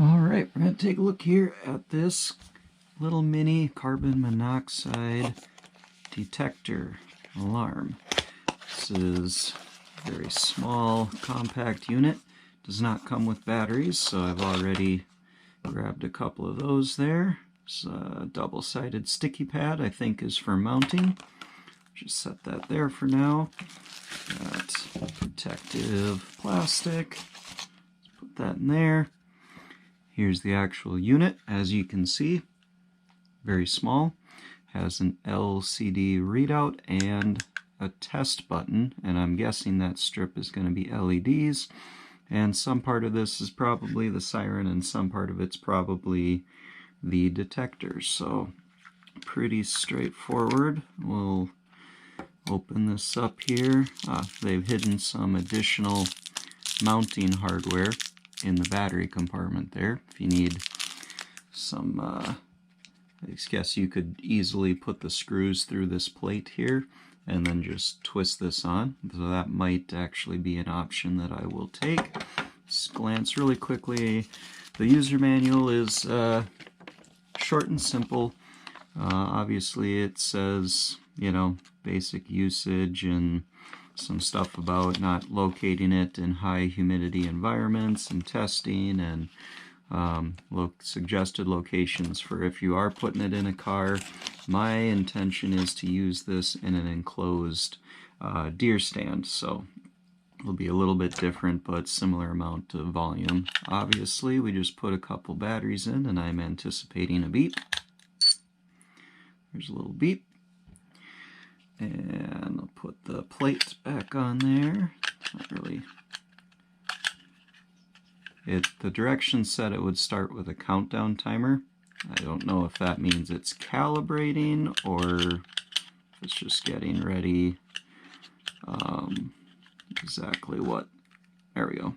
Alright, we're going to take a look here at this little mini carbon monoxide detector alarm. This is a very small, compact unit. Does not come with batteries, so I've already grabbed a couple of those there. It's a double-sided sticky pad, I think, is for mounting. Just set that there for now. Got protective plastic. Let's put that in there. Here's the actual unit. As you can see, very small. Has an LCD readout and a test button, and I'm guessing that strip is going to be LEDs. And some part of this is probably the siren, and some part of it's probably the detectors. So pretty straightforward. We'll open this up here. They've hidden some additional mounting hardware in the battery compartment there. If you need some, I guess you could easily put the screws through this plate here and then just twist this on. So that might actually be an option that I will take. Let's glance really quickly. The user manual is short and simple. Obviously it says, you know, basic usage and some stuff about not locating it in high humidity environments and testing, and suggested locations for if you are putting it in a car. My intention is to use this in an enclosed deer stand, so it'll be a little bit different but similar amount of volume. Obviously we just put a couple batteries in and I'm anticipating a beep. There's a little beep. And I'll put the plate back on there. Not really. The directions said it would start with a countdown timer. I don't know if that means it's calibrating or if it's just getting ready. Exactly what. There we go.